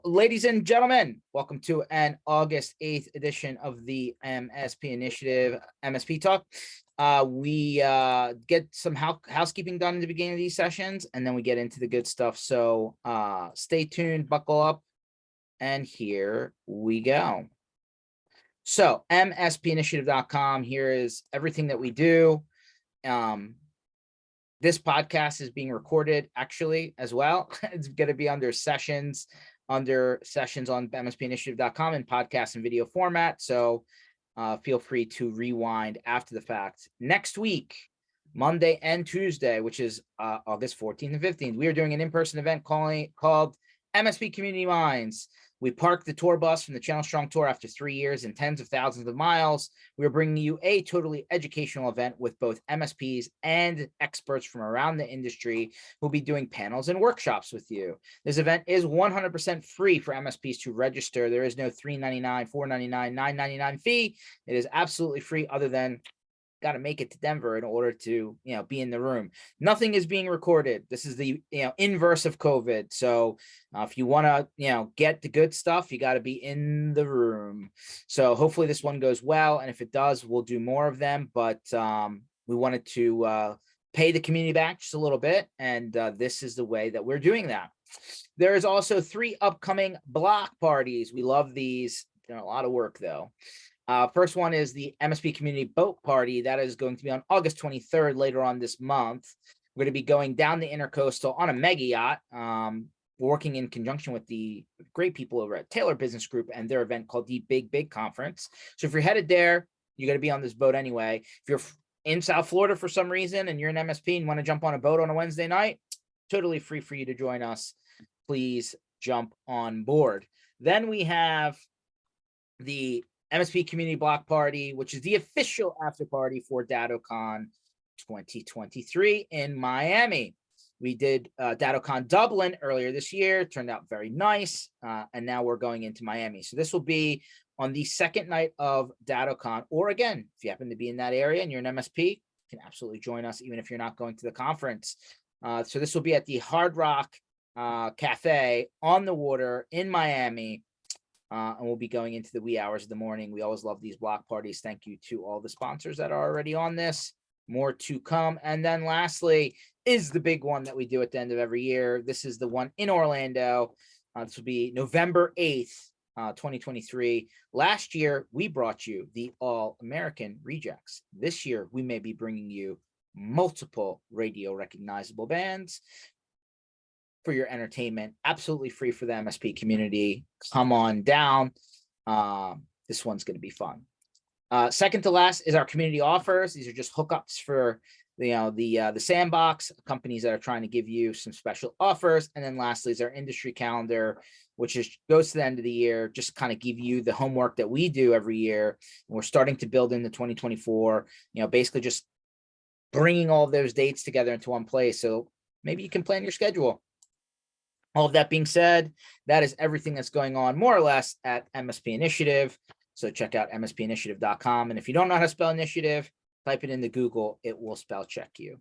Well, ladies and gentlemen, welcome to an August 8th edition of the MSP Initiative MSP Talk. We get some housekeeping done in the beginning of these sessions, and then we get into the good stuff. So stay tuned, buckle up, and here we go. So mspinitiative.com, here is everything that we do. This podcast is being recorded actually as well. It's going to be under sessions on mspinitiative.com in podcast and video format. So feel free to rewind after the fact. Next week, Monday and Tuesday, which is August 14th and 15th, we are doing an in-person event called MSP Community Minds. We parked the tour bus from the Channel Strong Tour after 3 years and tens of thousands of miles. We're bringing you a totally educational event with both MSPs and experts from around the industry who'll be doing panels and workshops with you. This event is 100% free for MSPs to register. There is no $3.99, $4.99, $9.99 fee. It is absolutely free, other than got to make it to Denver in order to, be in the room. Nothing is being recorded. This is the, inverse of COVID. So if you want to, get the good stuff, you got to be in the room. So hopefully this one goes well. And if it does, we'll do more of them. But we wanted to pay the community back just a little bit. And this is the way that we're doing that. There is also 3 upcoming block parties. We love these. They're a lot of work though. First one is the MSP Community Boat Party. That is going to be on August 23rd, later on this month. We're going to be going down the Intercoastal on a mega yacht, working in conjunction with the great people over at Taylor Business Group and their event called the Big Conference. So if you're headed there, you're going to be on this boat anyway. If you're in South Florida for some reason and you're an MSP and want to jump on a boat on a Wednesday night, totally free for you to join us. Please jump on board. Then we have the MSP Community Block Party, which is the official after party for DattoCon 2023 in Miami. We did DattoCon Dublin earlier this year. Turned out very nice. And now we're going into Miami. So this will be on the second night of DattoCon. Or again, if you happen to be in that area and you're an MSP, you can absolutely join us, even if you're not going to the conference. So this will be at the Hard Rock Cafe on the water in Miami. And we'll be going into the wee hours of the morning. We always love these block parties. Thank you to all the sponsors that are already on this. More to come. And then lastly is the big one that we do at the end of every year. This is the one in Orlando. This will be November 8th, 2023. Last year, we brought you the All-American Rejects. This year, we may be bringing you multiple radio recognizable bands for your entertainment, absolutely free for the MSP community. Come on down. This one's going to be fun. Second to last is our community offers. These are just hookups for the sandbox companies that are trying to give you some special offers. And then lastly is our industry calendar, which goes to the end of the year, just kind of give you the homework that we do every year. And we're starting to build into 2024, basically just bringing all of those dates together into one place. So maybe you can plan your schedule. All of that being said, that is everything that's going on more or less at MSP Initiative. So check out mspinitiative.com. And if you don't know how to spell initiative, type it into Google. It will spell check you.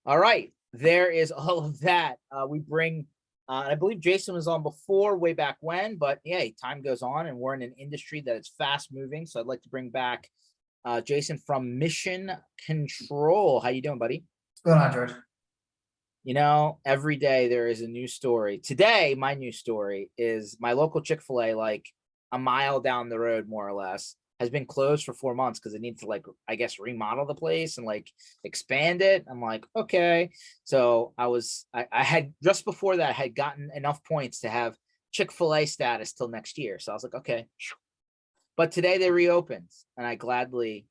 All right. There is all of that. We bring, I believe Jason was on before, way back when, but yeah, time goes on and we're in an industry that is fast moving. So I'd like to bring back Jason from Mission Control. How you doing, buddy? What's going on, George? Every day there is a new story. Today, my new story is my local Chick-fil-A, like a mile down the road, more or less, has been closed for 4 months because it needs to, remodel the place and expand it. I'm like, okay. So I had just before that, I had gotten enough points to have Chick-fil-A status till next year. So I was like, okay. But today they reopened and I gladly,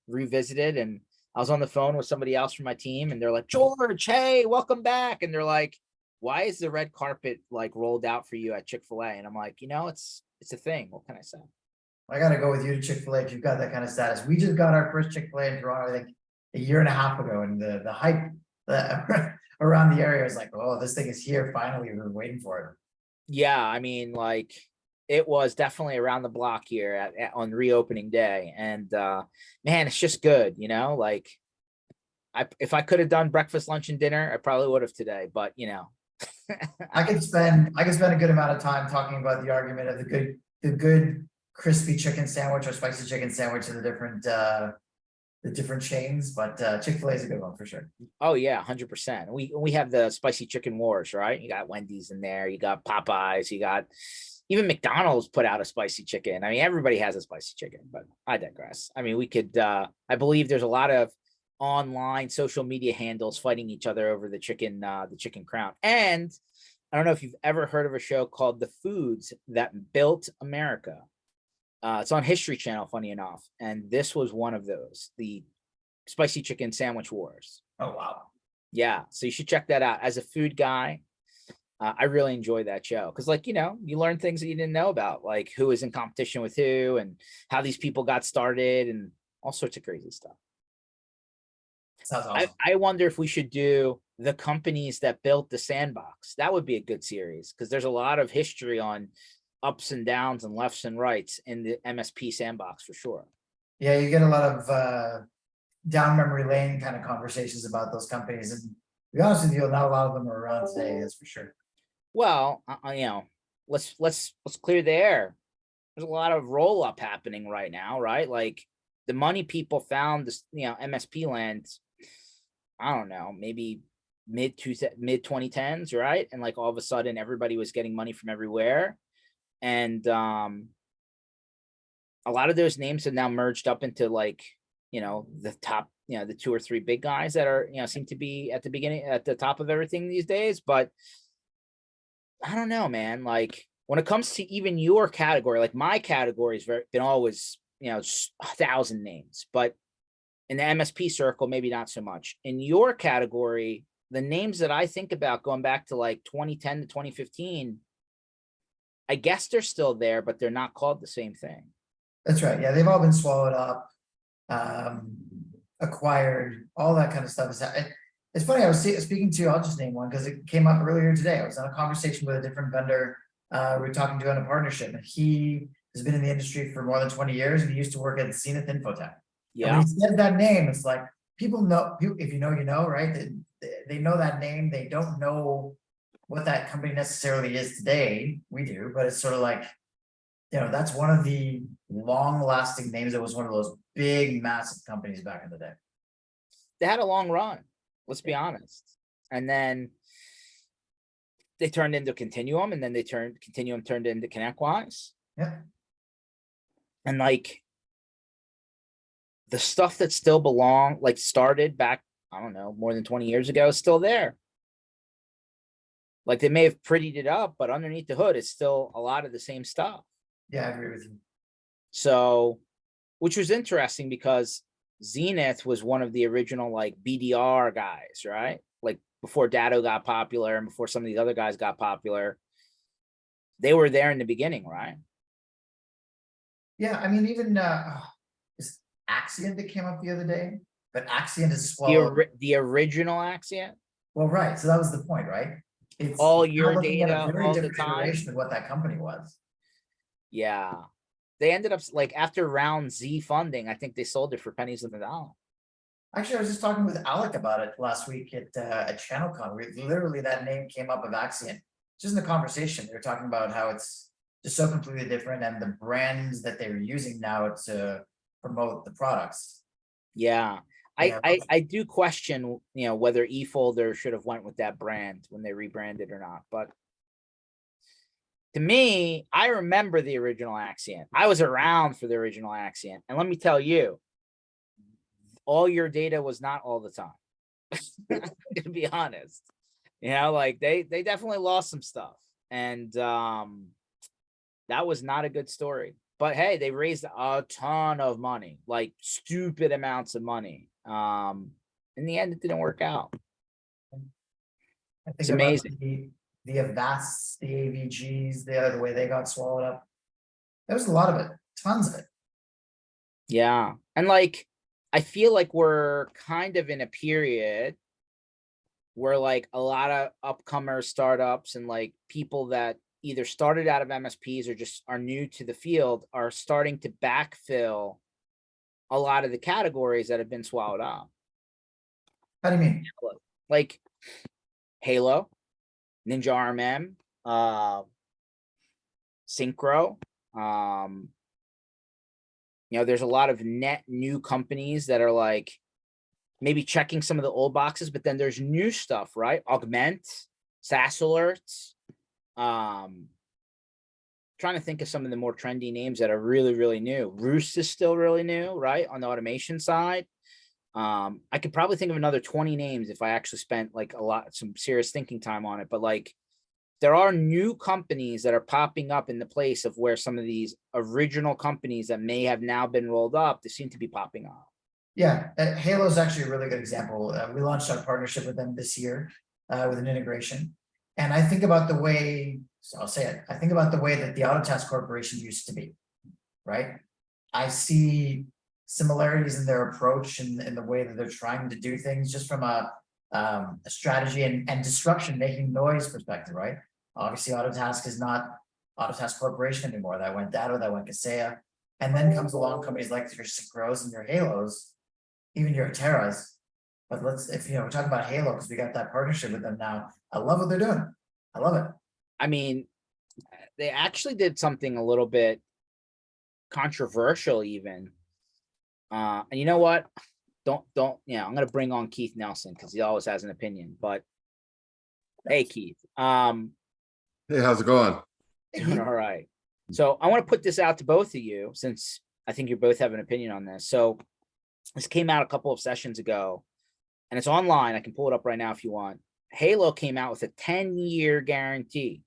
revisited, and I was on the phone with somebody else from my team and they're like, George, hey, welcome back. And they're like, why is the red carpet rolled out for you at Chick-fil-A? And I'm like, it's a thing. What can I say? I got to go with you to Chick-fil-A if you've got that kind of status. We just got our first Chick-fil-A in Toronto, I think a year and a half ago. And the hype around the area is like, oh, this thing is here. Finally, we were waiting for it. Yeah. I mean, it was definitely around the block here on reopening day. And man, it's just good, if I could have done breakfast, lunch, and dinner, I probably would have today. But I could spend a good amount of time talking about the argument of the good crispy chicken sandwich or spicy chicken sandwich in the different chains, but Chick-fil-A is a good one for sure. Oh yeah, 100%. We have the spicy chicken wars, right? You got Wendy's in there, you got Popeyes, you got even McDonald's put out a spicy chicken. I mean, everybody has a spicy chicken, but I digress. I mean, we could I believe there's a lot of online social media handles fighting each other over the chicken crown. And I don't know if you've ever heard of a show called The Foods That Built America. It's on History Channel, funny enough. And this was one of those, the spicy chicken sandwich wars. Oh, wow. Yeah, so you should check that out. As a food guy, I really enjoy that show because, like, you learn things that you didn't know about, like who is in competition with who and how these people got started and all sorts of crazy stuff. Sounds awesome. I wonder if we should do the companies that built the sandbox. That would be a good series because there's a lot of history on ups and downs and lefts and rights in the MSP sandbox for sure. Yeah, you get a lot of down memory lane kind of conversations about those companies, and to be honest with you, not a lot of them are around today, that's for sure. Well, let's clear the air. There's a lot of roll up happening right now, right? Like the money people found this, MSP land. I don't know, maybe mid 2010s, right? And like all of a sudden, everybody was getting money from everywhere, and a lot of those names have now merged up into like the top, the two or three big guys that are seem to be at the top of everything these days. But I don't know, man. Like when it comes to even your category, like my category has been always, 1,000 names, but in the MSP circle, maybe not so much. In your category, the names that I think about going back to like 2010 to 2015, I guess they're still there, but they're not called the same thing. That's right. Yeah, they've all been swallowed up, acquired, all that kind of stuff. It's funny. I was speaking to, I'll just name one because it came up earlier today. I was on a conversation with a different vendor. We were talking to on a partnership, and he has been in the industry for more than 20 years, and he used to work at Zenith Infotech. And when he said that name, it's like people know, if you know, right? They know that name. They don't know what that company necessarily is today. We do, but it's sort of like, that's one of the long-lasting names. It was one of those big, massive companies back in the day. They had a long run, let's be honest. And then they turned into Continuum, and then Continuum turned into ConnectWise. Yeah. And like the stuff that still started back, I don't know, more than 20 years ago is still there. Like they may have prettied it up, but underneath the hood, it's still a lot of the same stuff. Yeah, I agree with you. So, which was interesting because Zenith was one of the original like BDR guys, right? Like before Datto got popular and before some of these other guys got popular, they were there in the beginning, right? Yeah, I mean, even is Axient that came up the other day, but Axient is the original Axient. Well, right. So that was the point, right? It's all your looking at data a very all the different time. iteration of what that company was. Yeah, they ended up like after round Z funding, I think they sold it for pennies on the dollar. Actually, I was just talking with Alec about it last week at ChannelCon. Literally, that name came up of Axient. Just in the conversation, they were talking about how it's just so completely different, and the brands that they're using now to promote the products. Yeah, I do question, whether eFolder should have went with that brand when they rebranded or not. But to me, I remember the original Axient. I was around for the original Axient, and let me tell you, all your data was not all the time. To be honest, like they definitely lost some stuff, and that was not a good story. But hey, they raised a ton of money, like stupid amounts of money. In the end, it didn't work out. I think It's about amazing. the Avast, the AVGs, the way they got swallowed up. There was a lot of it, tons of it. Yeah, and like I feel like we're kind of in a period where like a lot of upcomer startups and like people that either started out of MSPs or just are new to the field are starting to backfill a lot of the categories that have been swallowed up. How do you mean? Like Halo, Ninja RMM, Synchro. There's a lot of net new companies that are like maybe checking some of the old boxes, but then there's new stuff, right? Augment, SaaS alerts. Trying to think of some of the more trendy names that are really, really new. Roost is still really new, right? On the automation side. I could probably think of another 20 names if I actually spent like some serious thinking time on it. But like, there are new companies that are popping up in the place of where some of these original companies that may have now been rolled up, they seem to be popping up. Yeah, Halo is actually a really good example. We launched our partnership with them this year with an integration. And I think about the way, so I'll say it, I think about the way that the Autotask Corporation used to be, right? I see similarities in their approach and in the way that they're trying to do things just from a strategy and disruption, making noise perspective, right? Obviously, Autotask is not Autotask Corporation anymore. That went Datto, that went Kaseya. And then comes along companies like your Synchros and your Halos, even your Terras. But if we're talking about Halo, because we got that partnership with them now. I love what they're doing. I love it. I mean, they actually did something a little bit controversial even. And you know what? I'm gonna bring on Keith Nelson because he always has an opinion. But hey, Keith. Hey, how's it going? Doing all right. So I want to put this out to both of you since I think you both have an opinion on this. So this came out a couple of sessions ago and it's online. I can pull it up right now if you want. Halo came out with a 10-year guarantee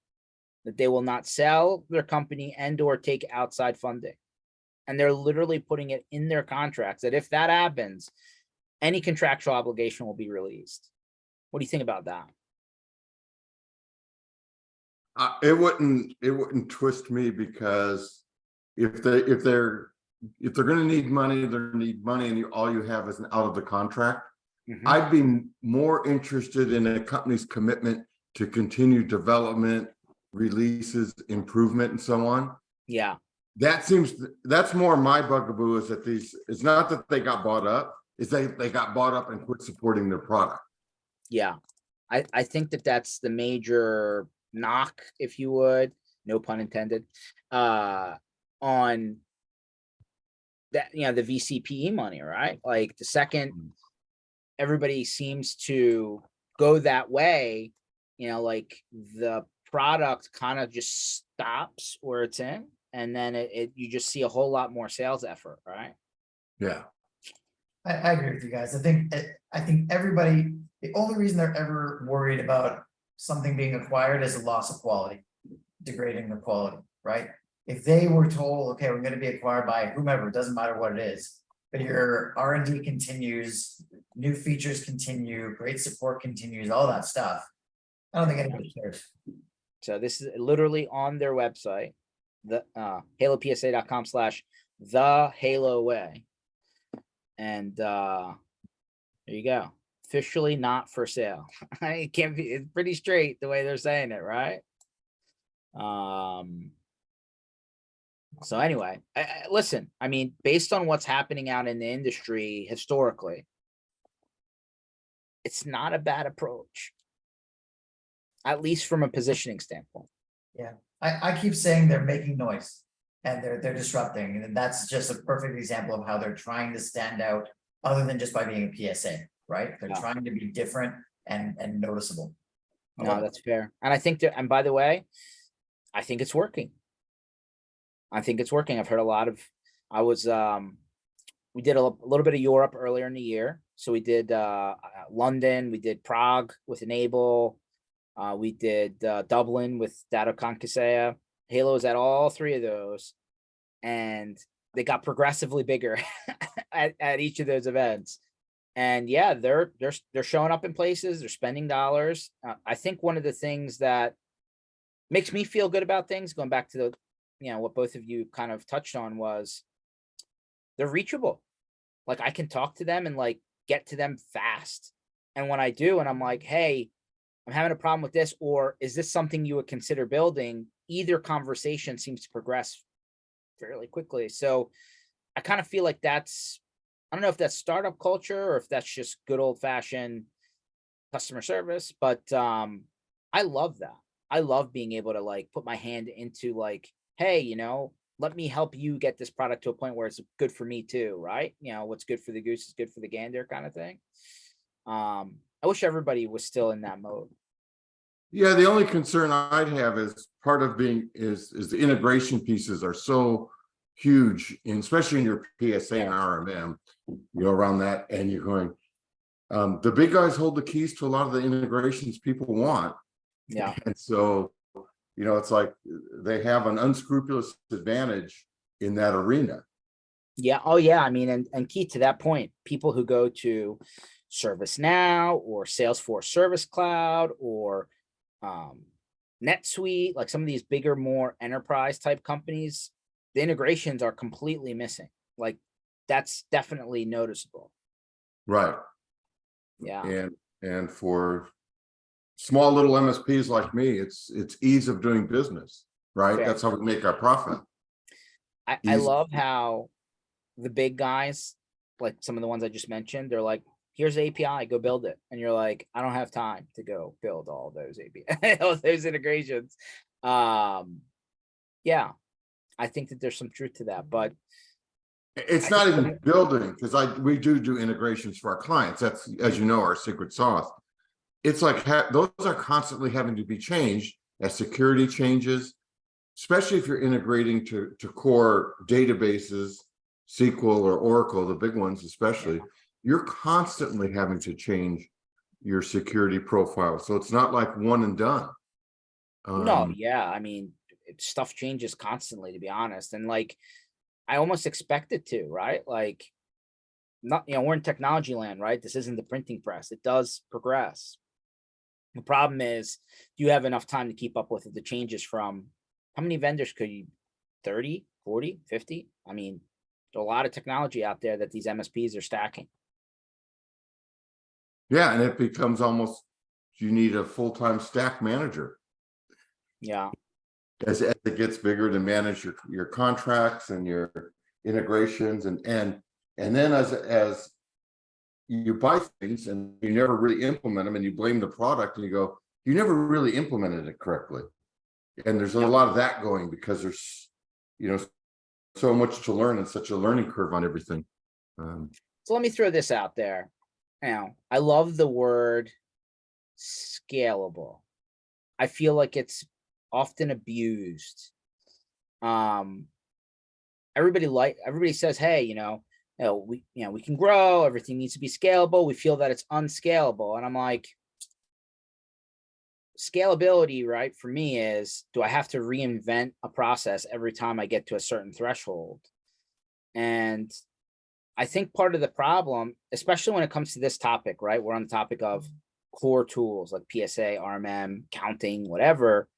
that they will not sell their company and or take outside funding. And they're literally putting it in their contracts that if that happens, any contractual obligation will be released. What do you think about that? It wouldn't twist me because if they're going to need money, and all you have is an out of the contract. I'd be more interested in a company's commitment to continue development, releases, improvement, and so on. Yeah. That's more my bugaboo is that it's not that they got bought up, it's they got bought up and quit supporting their product. Yeah. I think that's the major knock, if you would, no pun intended, on that, the VCPE money, right? Like the second everybody seems to go that way, like the product kind of just stops where it's in, and then you just see a whole lot more sales effort, right? Yeah. I agree with you guys. I think everybody, the only reason they're ever worried about something being acquired is a loss of quality, degrading the quality, right? If they were told, okay, we're going to be acquired by whomever, it doesn't matter what it is, but your R&D continues, new features continue, great support continues, all that stuff. I don't think anybody cares. So this is literally on their website, the halopsa.com/thehaloWay. And there you go. Officially not for sale. It can't be, it's pretty straight the way they're saying it, right? So anyway, listen, I mean, based on what's happening out in the industry historically, it's not a bad approach, at least from a positioning standpoint. Yeah, I keep saying they're making noise and they're disrupting, and that's just a perfect example of how they're trying to stand out other than just by being a PSA, right? They're trying to be different and noticeable. No, that's fair. And I think that, and by the way, I think it's working. I've heard a lot of, we did a little bit of Europe earlier in the year. So we did London, we did Prague with Enable, we did Dublin with Datacon Kaseya. Halo is at all three of those, and they got progressively bigger at each of those events. And yeah, they're showing up in places, they're spending dollars. I think one of the things that makes me feel good about things, going back to the, what both of you kind of touched on, was they're reachable. Like I can talk to them and like get to them fast. And when I do, and I'm like, hey, I'm having a problem with this, or is this something you would consider building? Either conversation seems to progress fairly quickly. So I kind of feel like I don't know if that's startup culture or if that's just good old fashioned customer service, but I love that. I love being able to like put my hand into like, hey, let me help you get this product to a point where it's good for me too, right? What's good for the goose is good for the gander kind of thing. I wish everybody was still in that mode. Yeah, the only concern I'd have is part of being is the integration pieces are so huge, and especially in your PSA and RMM, around that, and you're going, the big guys hold the keys to a lot of the integrations people want. Yeah. And so, it's like they have an unscrupulous advantage in that arena. Yeah. Oh, yeah. I mean, and key to that point, people who go to ServiceNow or Salesforce Service Cloud or NetSuite, like some of these bigger, more enterprise type companies, the integrations are completely missing. Like that's definitely noticeable. Right. Yeah. And for small little MSPs like me, it's ease of doing business, right? Fair. That's how we make our profit. I love how the big guys, like some of the ones I just mentioned, they're like, here's the API, go build it. And you're like, I don't have time to go build all those API, all those integrations. Yeah, I think that there's some truth to that, but it's not even building, because we do integrations for our clients. That's, as you know, our secret sauce. It's like those are constantly having to be changed as security changes, especially if you're integrating to core databases, SQL or Oracle, the big ones especially. You're constantly having to change your security profile, so it's not like one and done. no, yeah, I mean, stuff changes constantly, to be honest, and like I almost expect it to, right? Like, not, we're in technology land, right? This isn't the printing press. It does progress. The problem is, do you have enough time to keep up with it? The changes from how many vendors could you, 30, 40, 50? I mean, there's a lot of technology out there that these MSPs are stacking. Yeah, and it becomes almost, you need a full-time staff manager Yeah. as it gets bigger to manage your contracts and your integrations, and then as you buy things and you never really implement them, and you blame the product and you go, you never really implemented it correctly. And there's a lot of that going, because there's so much to learn and such a learning curve on everything. So let me throw this out there. Now, I love the word scalable. I feel like it's often abused. Everybody says, hey, we can grow, everything needs to be scalable. We feel that it's unscalable. And I'm like, scalability, right, for me is, do I have to reinvent a process every time I get to a certain threshold? And I think part of the problem, especially when it comes to this topic, right, we're on the topic of core tools like PSA, RMM, counting, whatever.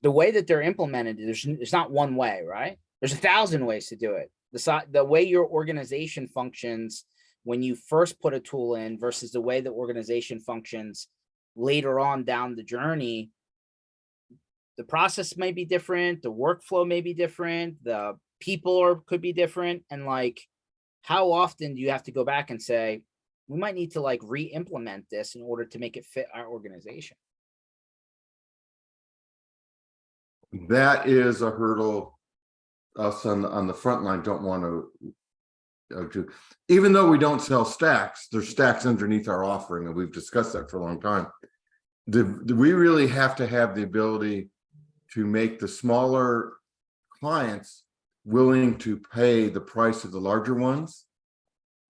The way that they're implemented, there's not one way, right? There's 1,000 ways to do it. The way your organization functions when you first put a tool in versus the way the organization functions later on down the journey, the process may be different, the workflow may be different, the people could be different. And like, how often do you have to go back and say, we might need to like re-implement this in order to make it fit our organization? That is a hurdle us on the front line don't want to do. Even though we don't sell stacks, there's stacks underneath our offering, and we've discussed that for a long time. We really have to have the ability to make the smaller clients willing to pay the price of the larger ones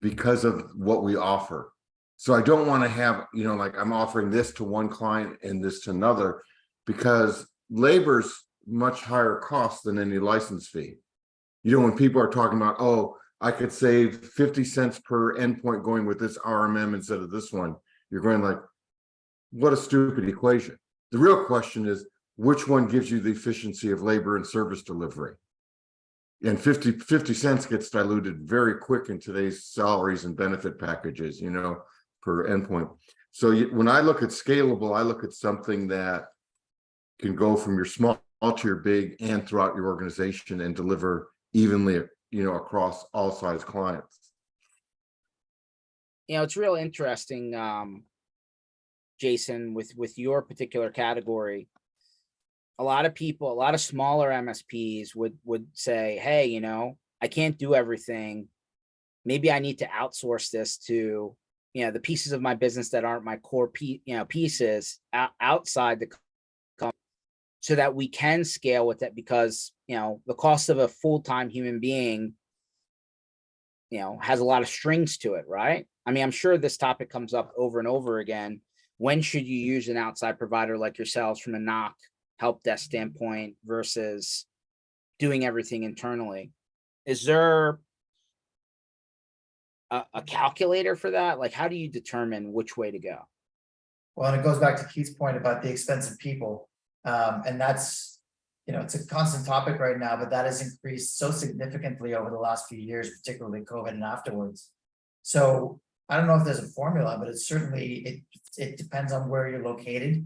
because of what we offer. So I don't want to have, like I'm offering this to one client and this to another, because labor's much higher cost than any license fee. When people are talking about, oh, I could save 50 cents per endpoint going with this RMM instead of this one, you're going like, what a stupid equation. The real question is, which one gives you the efficiency of labor and service delivery? And 50 cents gets diluted very quick in today's salaries and benefit packages, per endpoint. So when I look at scalable, I look at something that can go from your small to your big and throughout your organization and deliver evenly, across all size clients. It's real interesting. Jason, with your particular category, a lot of people, a lot of smaller MSPs would say, hey, you know, I can't do everything. Maybe I need to outsource this to, you know, the pieces of my business that aren't my core pieces outside the company, so that we can scale with it, because, you know, the cost of a full-time human being, you know, has a lot of strings to it, right? I mean, I'm sure this topic comes up over and over again. When should you use an outside provider like yourselves from a knock help desk standpoint versus doing everything internally? Is there a calculator for that? Like, how do you determine which way to go? Well, and it goes back to Keith's point about the expense of people. And that's, you know, it's a constant topic right now, but that has increased so significantly over the last few years, particularly COVID and afterwards. So I don't know if there's a formula, but it's certainly, it depends on where you're located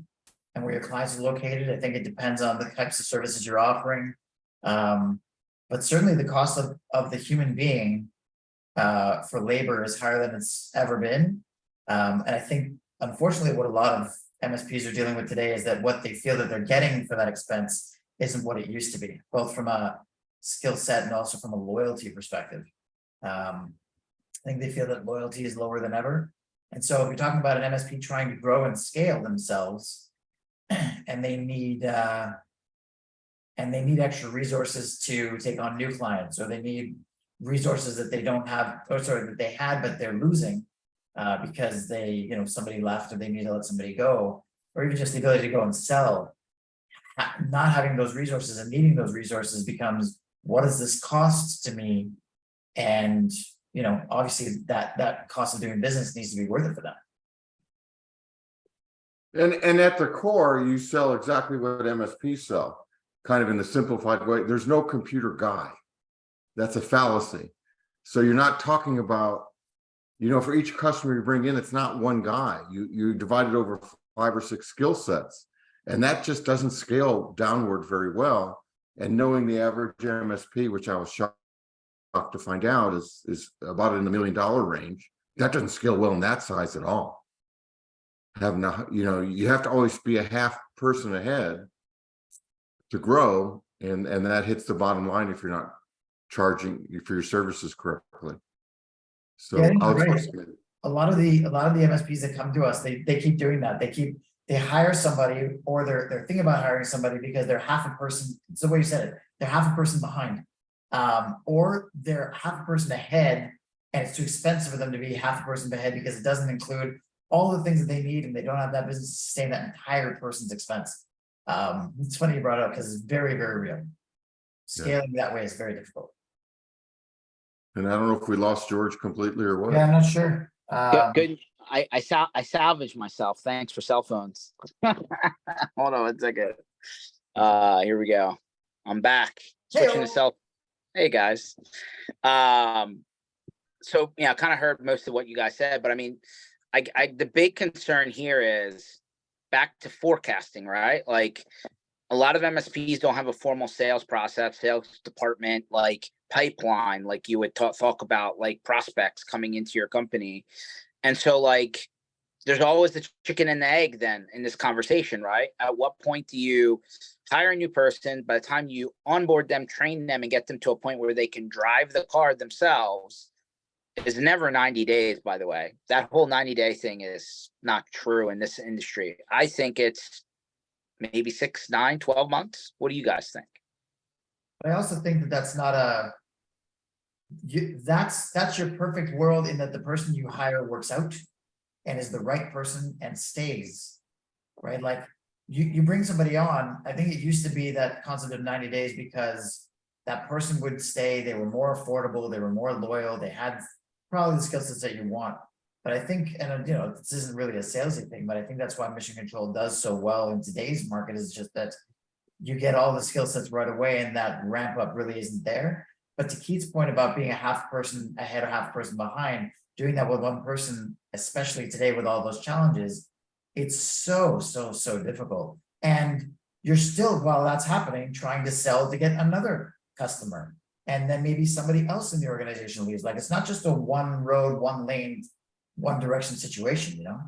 and where your clients are located. I think it depends on the types of services you're offering. But certainly the cost of the human being for labor is higher than it's ever been. And I think, unfortunately, what a lot of MSPs are dealing with today is that what they feel that they're getting for that expense isn't what it used to be, both from a skill set and also from a loyalty perspective. I think they feel that loyalty is lower than ever. And so if you're talking about an MSP trying to grow and scale themselves, and they need extra resources to take on new clients, or they need resources that they don't have, or sorry, that they had but they're losing because they, you know, somebody left or they need to let somebody go, or even just the ability to go and sell. Not having those resources and needing those resources becomes, what does this cost to me? And, you know, obviously that cost of doing business needs to be worth it for them. And at the core, you sell exactly what MSPs sell, kind of in the simplified way. There's no computer guy. That's a fallacy. So you're not talking about, you know, for each customer you bring in, it's not one guy. You divide it over 5 or 6 skill sets, and that just doesn't scale downward very well. And knowing the average MSP, which I was shocked to find out is about in the $1 million range, that doesn't scale well in that size at all. You know, you have to always be a half person ahead to grow, and that hits the bottom line if you're not charging for your services correctly. So yeah, right. A lot of the MSPs that come to us, they keep doing that. They hire somebody, or they're thinking about hiring somebody because they're half a person. It's the way you said it. They're half a person behind, or they're half a person ahead, and it's too expensive for them to be half a person ahead because it doesn't include all the things that they need, and they don't have that business to sustain that entire person's expense. It's funny you brought it up because it's very, very real. Scaling that way is very difficult. And I don't know if we lost George completely or what. Yeah, I'm not sure. Good. I salvaged myself. Thanks for cell phones. Hold on 1 second. Here we go. I'm back. Switching to cell. Hey guys. So yeah, I kind of heard most of what you guys said, but I mean, the big concern here is back to forecasting, right? Like, a lot of MSPs don't have a formal sales process, sales department, like pipeline, like you would talk about, like prospects coming into your company. And so, like, there's always the chicken and the egg then in this conversation, right? At what point do you hire a new person? By the time you onboard them, train them, and get them to a point where they can drive the car themselves, is never 90 days, by the way. That whole 90-day thing is not true in this industry. I think it's maybe 6, 9, 12 months. What do you guys think? I also think that that's not that's your perfect world, in that the person you hire works out and is the right person and stays, right? Like you bring somebody on. I think it used to be that concept of 90 days because that person would stay. They were more affordable. They were more loyal. They had probably the skill sets that you want. But I think, and you know, this isn't really a salesy thing, but I think that's why Mission Control does so well in today's market, is just that you get all the skill sets right away, and that ramp up really isn't there. But to Keith's point about being a half person ahead or half person behind, doing that with one person, especially today with all those challenges, it's so difficult. And you're still, while that's happening, trying to sell to get another customer. And then maybe somebody else in the organization leaves. Like, it's not just a one road, one lane, one direction situation, you know?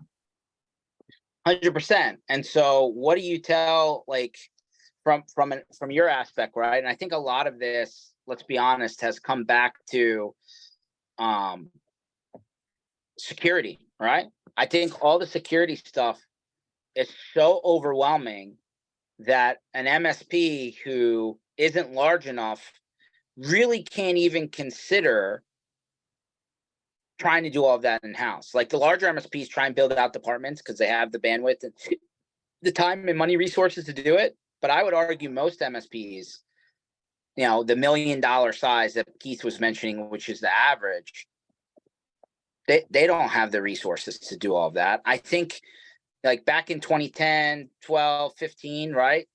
100%. And so what do you tell, like, from your aspect, right? And I think a lot of this, let's be honest, has come back to security, right? I think all the security stuff is so overwhelming that an MSP who isn't large enough really can't even consider trying to do all of that in-house. Like the larger MSPs try and build out departments because they have the bandwidth and the time and money resources to do it. But I would argue most MSPs, the $1 million size that Keith was mentioning, which is the average, they don't have the resources to do all of that. I think like back in 2010, 12, 15, right?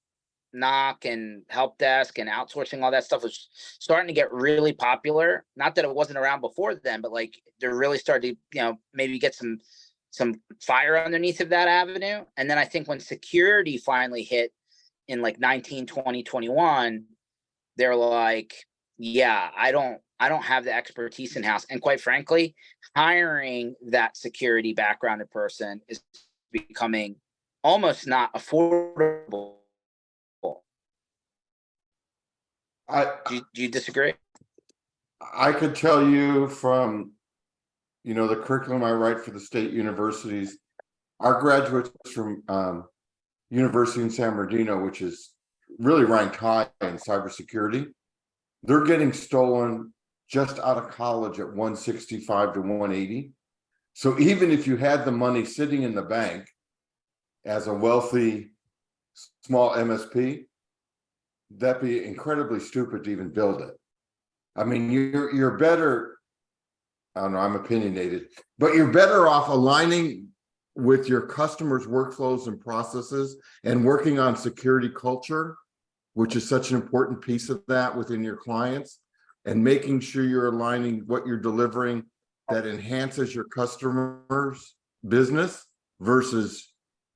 Knock and help desk and outsourcing, all that stuff was starting to get really popular. Not that it wasn't around before then, but like they're really starting to, maybe get some fire underneath of that avenue. And then I think when security finally hit in like 19, 20, 21, they're like, yeah, I don't have the expertise in-house. And quite frankly, hiring that security backgrounded person is becoming almost not affordable. Do you disagree? I could tell you from, the curriculum I write for the state universities, our graduates from University in San Bernardino, which is really ranked high in cybersecurity, they're getting stolen just out of college at 165 to 180. So even if you had the money sitting in the bank as a wealthy small MSP, that'd be incredibly stupid to even build it. I mean, you're better, I don't know, I'm opinionated, but you're better off aligning with your customers' workflows and processes and working on security culture, which is such an important piece of that within your clients, and making sure you're aligning what you're delivering that enhances your customers' business versus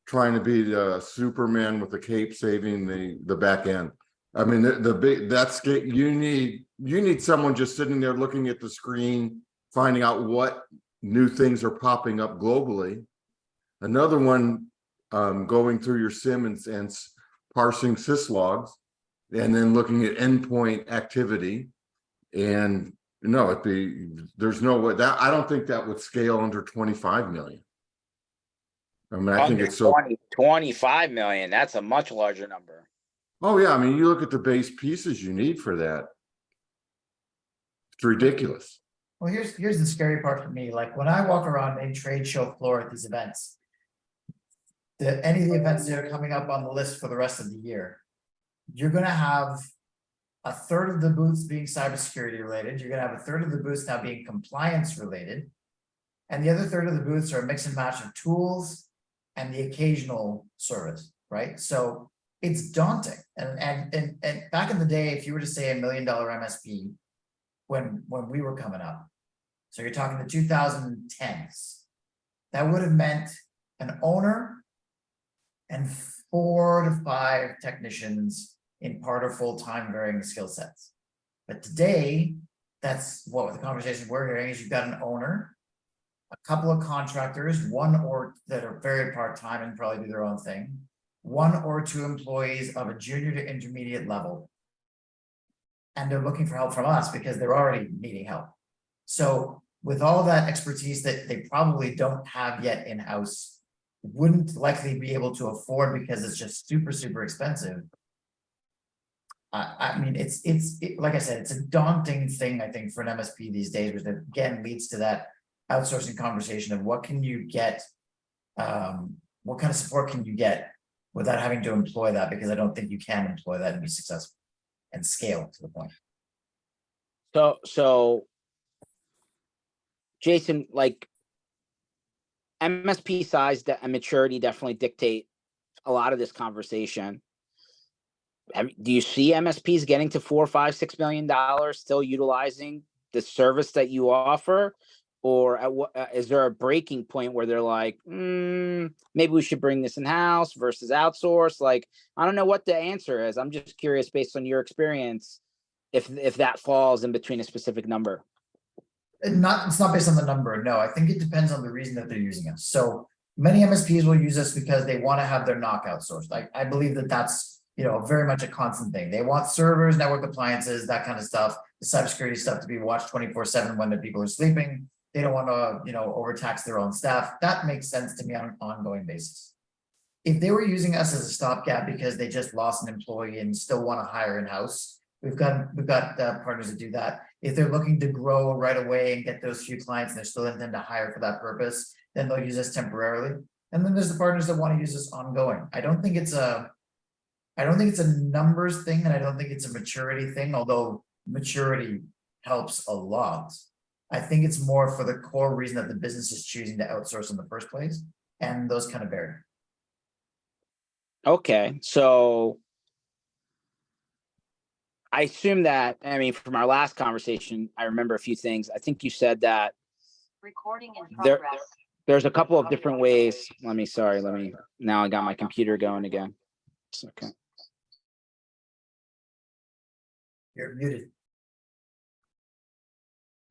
trying to be the Superman with the cape saving the back end. I mean, you need someone just sitting there looking at the screen, finding out what new things are popping up globally. Another one, going through your SIM and parsing syslogs, and then looking at endpoint activity. And no, there's no way that I don't think that would scale under 25 million. I mean, I think it's 25 million. That's a much larger number. Oh yeah, I mean, you look at the base pieces you need for that. It's ridiculous. Well, here's the scary part for me. Like when I walk around a trade show floor at these events, any of the events that are coming up on the list for the rest of the year, you're going to have a third of the booths being cybersecurity related. You're going to have a third of the booths now being compliance related. And the other third of the booths are a mix and match of tools and the occasional service, right? So it's daunting. And back in the day, if you were to say $1 million MSP, when we were coming up, so you're talking the 2010s, that would have meant an owner and 4 to 5 technicians in part or full-time varying skill sets. But today, that's what the conversation we're hearing is you've got an owner, a couple of contractors, one or that are very part-time and probably do their own thing, 1 or 2 employees of a junior to intermediate level. And they're looking for help from us because they're already needing help. So with all that expertise that they probably don't have yet in-house, wouldn't likely be able to afford because it's just super, super expensive. I mean, it's like I said, it's a daunting thing, I think, for an MSP these days, which again leads to that outsourcing conversation of what can you get, what kind of support can you get without having to employ that, because I don't think you can employ that and be successful and scale to the point. So Jason, like MSP size and maturity definitely dictate a lot of this conversation. Do you see MSPs getting to $4, $5, $6 million still utilizing the service that you offer? Or is there a breaking point where they're like, maybe we should bring this in-house versus outsource? Like, I don't know what the answer is. I'm just curious, based on your experience, if that falls in between a specific number. It's not based on the number. No, I think it depends on the reason that they're using us. So Many MSPs will use us because they want to have their knock outsourced. I believe that that's, very much a constant thing. They want servers, network appliances, that kind of stuff, the cybersecurity stuff to be watched 24/7 when the people are sleeping. They don't want to, overtax their own staff. That makes sense to me on an ongoing basis. If they were using us as a stopgap because they just lost an employee and still want to hire in-house, we've got partners that do that. If they're looking to grow right away and get those few clients and they're still intend to hire for that purpose, then they'll use us temporarily. And then there's the partners that want to use us ongoing. I don't think it's a numbers thing, and I don't think it's a maturity thing, although maturity helps a lot. I think it's more for the core reason that the business is choosing to outsource in the first place, and those kind of vary. Okay, so I assume that, from our last conversation, I remember a few things. I think you said that recording in progress. There's a couple of different ways. Now I got my computer going again. It's okay. You're muted.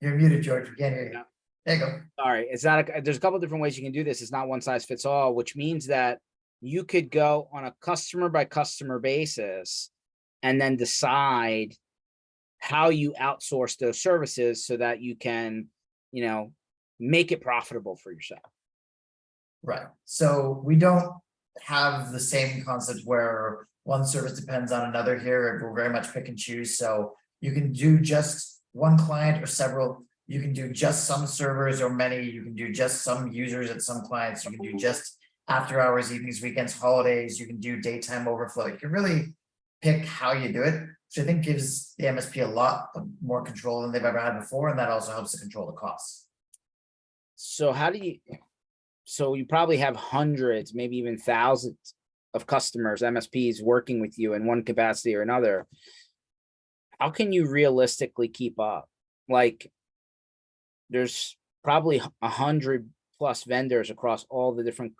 You're muted, George. We can't hear you. There you go. All right. There's a couple of different ways you can do this. It's not one size fits all, which means that you could go on a customer by customer basis and then decide how you outsource those services so that you can, make it profitable for yourself. Right. So we don't have the same concept where one service depends on another here. We're very much pick and choose. So you can do just one client or several. You can do just some servers or many. You can do just some users at some clients. You can do just after hours, evenings, weekends, holidays. You can do daytime overflow. You can really pick how you do it, which I think gives the MSP a lot more control than they've ever had before. And that also helps to control the costs. So you probably have hundreds, maybe even thousands of customers, MSPs working with you in one capacity or another. How can you realistically keep up? Like, there's probably 100+ vendors across all the different,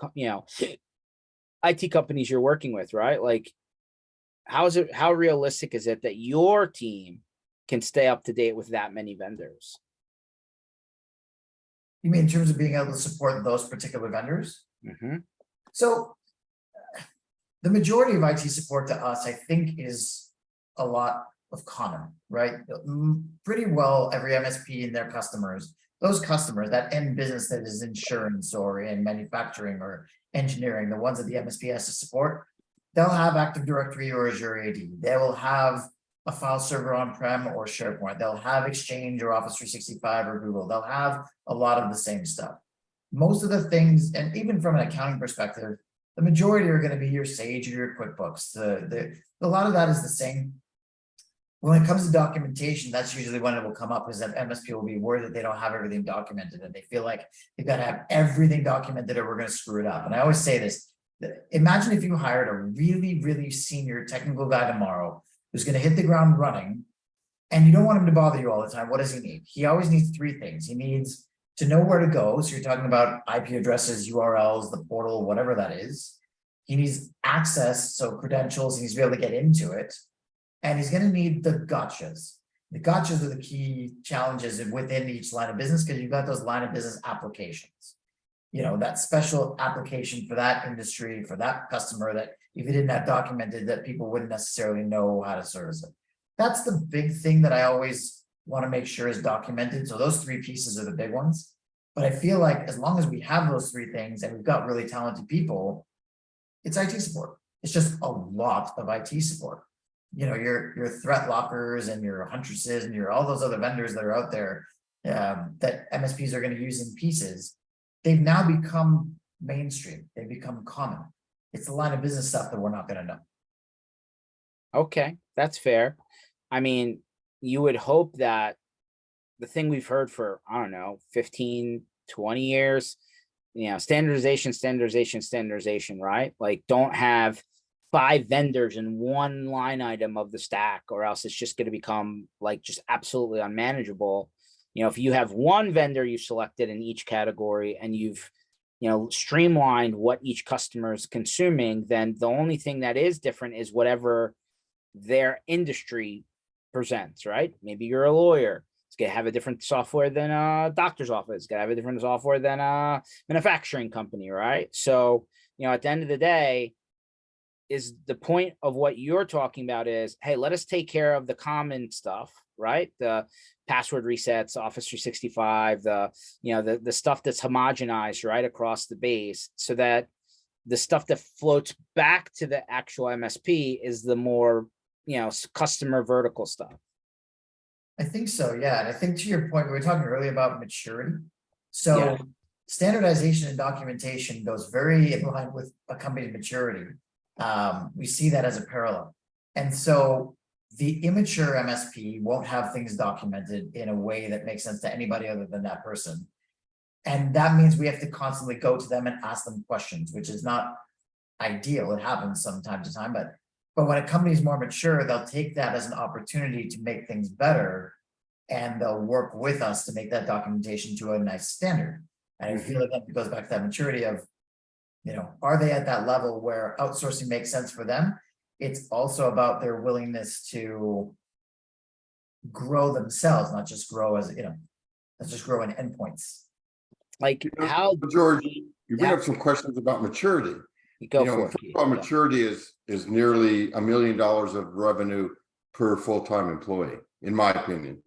IT companies you're working with, right? Like, how realistic is it that your team can stay up to date with that many vendors? You mean in terms of being able to support those particular vendors? Mm-hmm. So the majority of IT support to us, I think, is a lot of common, right? Pretty well every MSP and their customers, those customers, that end business that is insurance or in manufacturing or engineering, the ones that the MSP has to support, they'll have Active Directory or Azure AD. They will have a file server on-prem or SharePoint. They'll have Exchange or Office 365 or Google. They'll have a lot of the same stuff. Most of the things, and even from an accounting perspective, the majority are going to be your Sage or your QuickBooks. A lot of that is the same. When it comes to documentation, that's usually when it will come up, is that MSP will be worried that they don't have everything documented and they feel like they've got to have everything documented or we're going to screw it up. And I always say this, imagine if you hired a really, really senior technical guy tomorrow who's going to hit the ground running, and you don't want him to bother you all the time. What does he need? He always needs three things. He needs to know where to go. So you're talking about IP addresses, URLs, the portal, whatever that is. He needs access, so credentials, he needs to be able to get into it. And he's going to need the gotchas. The gotchas are the key challenges within each line of business, because you've got those line of business applications. That special application for that industry, for that customer, that if you didn't have documented, that people wouldn't necessarily know how to service it. That's the big thing that I always want to make sure is documented. So those three pieces are the big ones. But I feel like as long as we have those three things and we've got really talented people, it's IT support. It's just a lot of IT support. Your threat lockers and your huntresses and your all those other vendors that are out there that MSPs are going to use in pieces. They've now become mainstream. They've become common. It's the line of business stuff that we're not going to know. Okay, that's fair. You would hope that the thing we've heard for, 15, 20 years, standardization, right? Like, don't have 5 vendors in one line item of the stack, or else it's just going to become like just absolutely unmanageable. If you have one vendor you selected in each category and you've streamlined what each customer is consuming, then the only thing that is different is whatever their industry presents, right? Maybe you're a lawyer. It's gonna have a different software than a doctor's office. It's gonna have a different software than a manufacturing company, right? So, at the end of the day, is the point of what you're talking about is, hey, let us take care of the common stuff, right? The password resets, Office 365, the stuff that's homogenized right across the base, so that the stuff that floats back to the actual MSP is the more, customer vertical stuff. I think so, yeah. And I think to your point, we were talking earlier about maturity. So Yeah. standardization and documentation goes very in line with a company's maturity. We see that as a parallel. And so the immature MSP won't have things documented in a way that makes sense to anybody other than that person. And that means we have to constantly go to them and ask them questions, which is not ideal. It happens from time to time, but when a company is more mature, they'll take that as an opportunity to make things better, and they'll work with us to make that documentation to a nice standard. And I feel like that goes back to that maturity of, are they at that level where outsourcing makes sense for them? It's also about their willingness to grow themselves, not just grow as, not just grow in endpoints. Like how, George, you bring Yeah. up some questions about maturity. you go You know, for it. first Keith. of all, Yeah. maturity is nearly $1 million of revenue per full-time employee, in my opinion.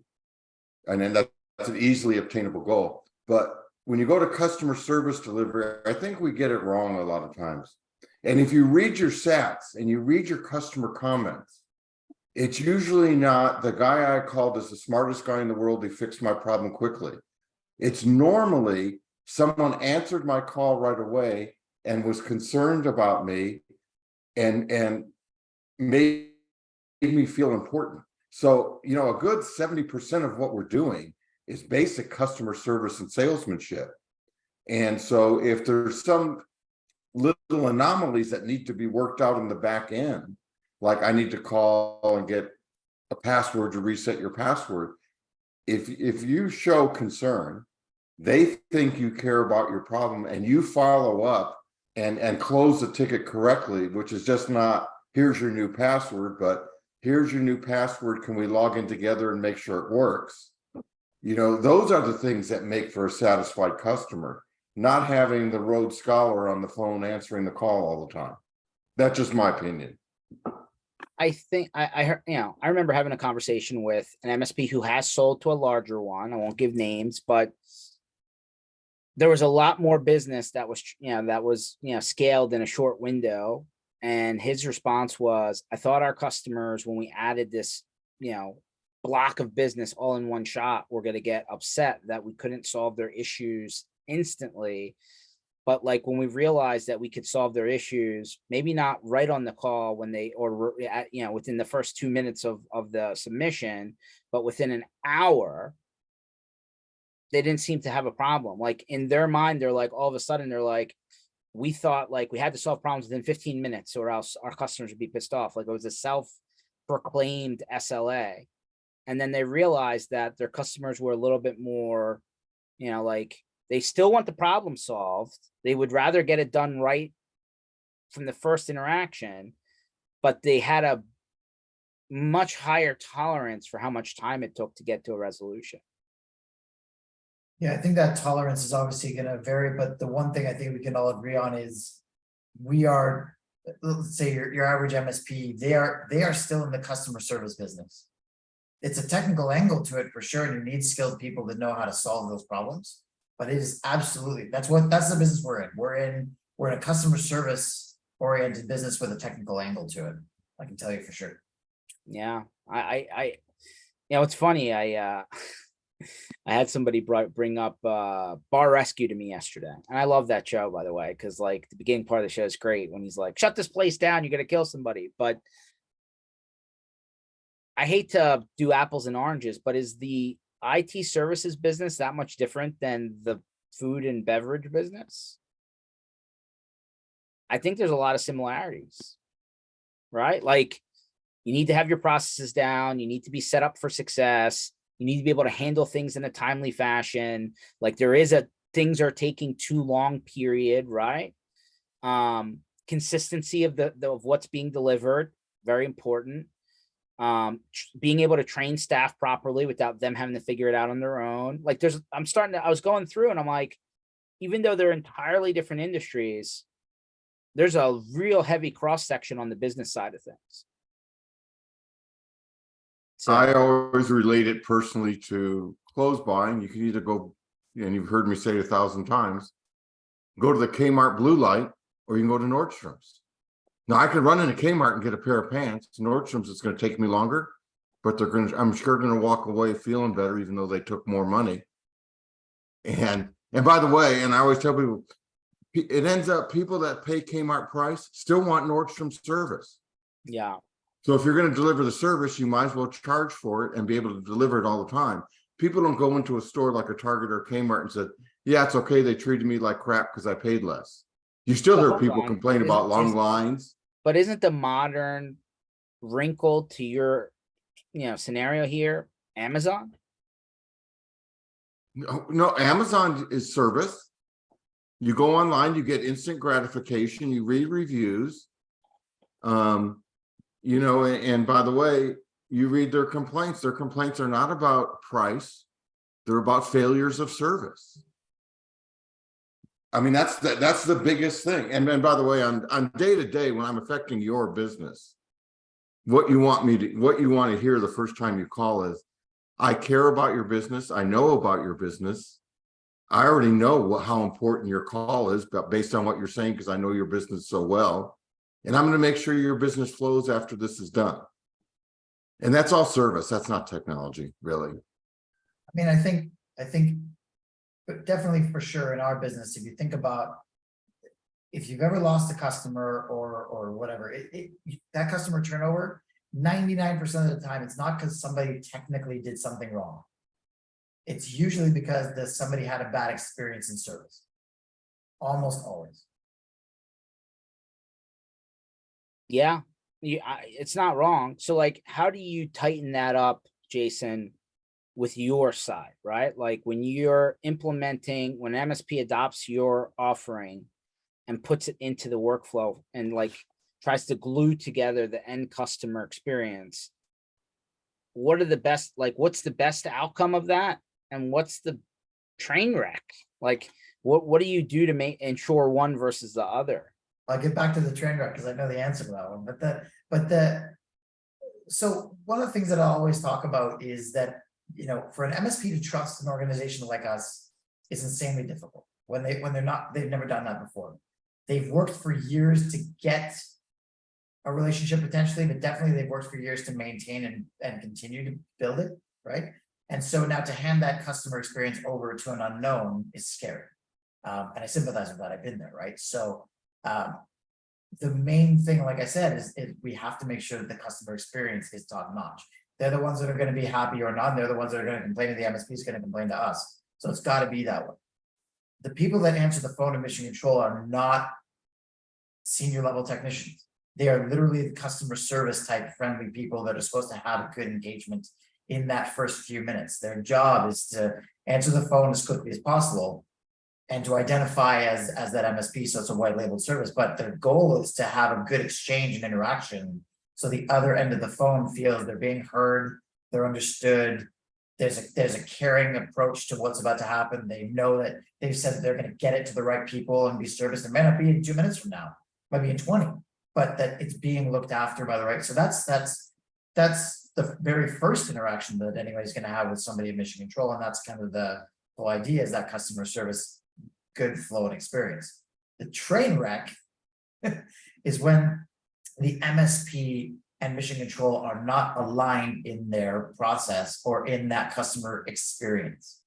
And then that's an easily obtainable goal. But when you go to customer service delivery, I think we get it wrong a lot of times. And if you read your stats and you read your customer comments, it's usually not the guy I called is the smartest guy in the world. He fixed my problem quickly. It's normally someone answered my call right away and was concerned about me and made me feel important. So, a good 70% of what we're doing is basic customer service and salesmanship. And so if there's some little anomalies that need to be worked out in the back end, like I need to call and get a password to reset your password, if you show concern, they think you care about your problem and you follow up and close the ticket correctly, which is just not, here's your new password, but here's your new password. Can we log in together and make sure it works? Those are the things that make for a satisfied customer, not having the Rhodes Scholar on the phone answering the call all the time. That's just my opinion. I think I heard, I remember having a conversation with an MSP who has sold to a larger one. I won't give names, but there was a lot more business that was, scaled in a short window. And his response was, I thought our customers, when we added this, block of business all in one shot, were going to get upset that we couldn't solve their issues instantly. But like when we realized that we could solve their issues, maybe not right on the call when they, or, within the first 2 minutes of the submission, but within an hour, they didn't seem to have a problem. Like in their mind, they're like, all of a sudden they're like, we thought like we had to solve problems within 15 minutes or else our customers would be pissed off. Like it was a self-proclaimed SLA. And then they realized that their customers were a little bit more, like they still want the problem solved. They would rather get it done right from the first interaction, but they had a much higher tolerance for how much time it took to get to a resolution. Yeah, I think that tolerance is obviously going to vary, but the one thing I think we can all agree on is we are, let's say your average MSP, they are still in the customer service business. It's a technical angle to it for sure, and you need skilled people that know how to solve those problems. But it is absolutely, that's the business we're in. We're in a customer service oriented business with a technical angle to it. I can tell you for sure. Yeah, it's funny. I had somebody bring up Bar Rescue to me yesterday, and I love that show, by the way, because like the beginning part of the show is great when he's like, "Shut this place down, you're gonna kill somebody." But I hate to do apples and oranges, but is the IT services business that much different than the food and beverage business? I think there's a lot of similarities, right? Like you need to have your processes down. You need to be set up for success. You need to be able to handle things in a timely fashion. Like there is things are taking too long period, right? Consistency of of what's being delivered, very important. being able to train staff properly without them having to figure it out on their own. Like I was going through and I'm like, even though they're entirely different industries, there's a real heavy cross section on the business side of things. So I always relate it personally to clothes buying. You can either go, and you've heard me say it 1,000 times, go to the Kmart blue light, or you can go to Nordstrom's. Now I could run into Kmart and get a pair of pants. Nordstrom's is going to take me longer, but I'm sure going to walk away feeling better, even though they took more money. And by the way, and I always tell people, it ends up people that pay Kmart price still want Nordstrom service. yeah. So if you're going to deliver the service, you might as well charge for it and be able to deliver it all the time. People don't go into a store like a Target or Kmart and say, yeah, it's okay, they treated me like crap because I paid less. You still But hear hold people on. complain about long lines. But isn't the modern wrinkle to your, scenario here Amazon? No, Amazon is service. You go online, you get instant gratification, you read reviews. And by the way, you read their complaints. Their complaints are not about price. They're about failures of service. I mean, that's the biggest thing. And then by the way, on day to day, when I'm affecting your business, what you want to hear the first time you call is, I care about your business. I know about your business. I already know how important your call is, but based on what you're saying, because I know your business so well. And I'm going to make sure your business flows after this is done. And that's all service. That's not technology, really. I mean, I think, but definitely for sure in our business, if you think about, if you've ever lost a customer or whatever, that customer turnover, 99% of the time, it's not because somebody technically did something wrong. It's usually because somebody had a bad experience in service. Almost always. Yeah, it's not wrong. So like, how do you tighten that up, Jason, with your side, right? Like when you're implementing, when MSP adopts your offering and puts it into the workflow and like tries to glue together the end customer experience, what are the best, like what's the best outcome of that? And what's the train wreck? Like what do you do to ensure one versus the other? I'll get back to the train wreck because I know the answer to that one. So one of the things that I always talk about is that, for an MSP to trust an organization like us is insanely difficult when they've never done that before. They've worked for years to get a relationship potentially, but definitely they've worked for years to maintain and continue to build it, right? And so now to hand that customer experience over to an unknown is scary. And I sympathize with that. I've been there, right? So the main thing, like I said, is we have to make sure that the customer experience is top notch. They're the ones that are going to be happy or not. They're the ones that are going to complain, and the MSP is going to complain to us. So it's got to be that way. The people that answer the phone in mission control are not senior level technicians. They are literally the customer service type friendly people that are supposed to have good engagement in that first few minutes. Their job is to answer the phone as quickly as possible and to identify as that MSP, so it's a white labeled service. But their goal is to have a good exchange and interaction, so the other end of the phone feels they're being heard, they're understood. There's a caring approach to what's about to happen. They know that they've said that they're going to get it to the right people and be serviced. It may not be in 2 minutes from now, might be in 20, but that it's being looked after by the right. So that's the very first interaction that anybody's going to have with somebody in mission control, and that's kind of the whole idea, is that customer service, good flow and experience. The train wreck is when the MSP and mission control are not aligned in their process or in that customer experience.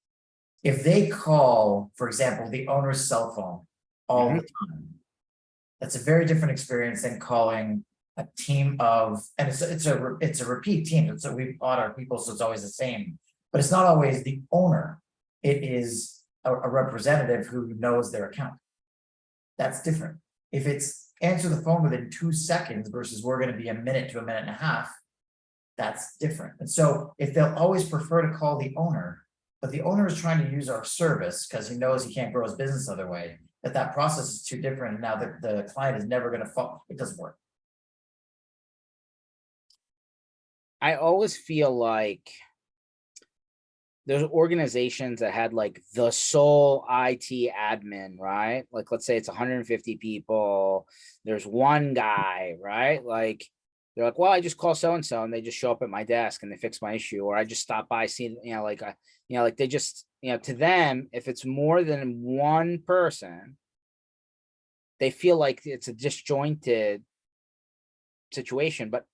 If they call, for example, the owner's cell phone all the time, that's a very different experience than calling a team of, and it's a repeat team. So we bought our people, so it's always the same, but it's not always the owner. It is a representative who knows their account. That's different. If it's answer the phone within 2 seconds versus we're going to be a minute to a minute and a half, that's different. And so if they'll always prefer to call the owner, but the owner is trying to use our service because he knows he can't grow his business other way, that process is too different. And now the client is never going to fall. It doesn't work. I always feel like there's organizations that had like the sole IT admin, right? Like, let's say it's 150 people. There's one guy, right? Like, they're like, well, I just call so and so, and they just show up at my desk and they fix my issue, or I just stop by, see, like they just, to them, if it's more than one person, they feel like it's a disjointed situation. But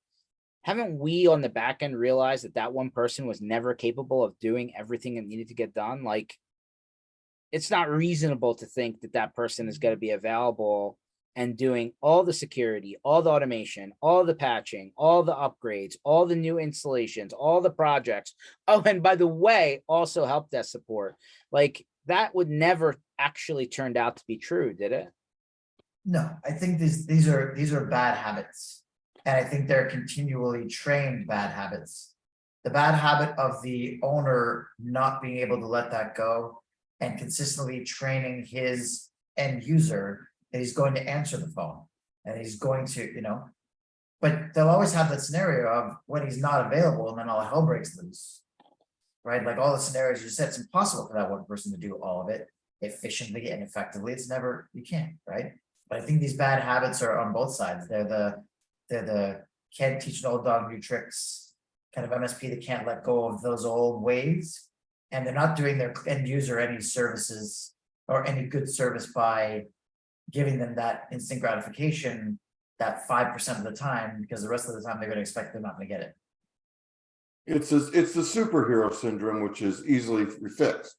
haven't we on the back end realized that that one person was never capable of doing everything that needed to get done? Like, it's not reasonable to think that that person is going to be available and doing all the security, all the automation, all the patching, all the upgrades, all the new installations, all the projects. Oh, and by the way, also help desk support. Like, that would never actually turned out to be true, did it? No, I think these are bad habits. And I think they're continually trained bad habits. The bad habit of the owner not being able to let that go and consistently training his end user that he's going to answer the phone and he's going to, but they'll always have that scenario of when he's not available and then all hell breaks loose. Right? Like all the scenarios you said, it's impossible for that one person to do all of it efficiently and effectively. It's never, you can't, right? But I think these bad habits are on both sides. They're the can't teach an old dog new tricks kind of MSP that can't let go of those old ways. And they're not doing their end user any services or any good service by giving them that instant gratification that 5% of the time, because the rest of the time they're going to expect they're not going to get it. It's the superhero syndrome, which is easily fixed.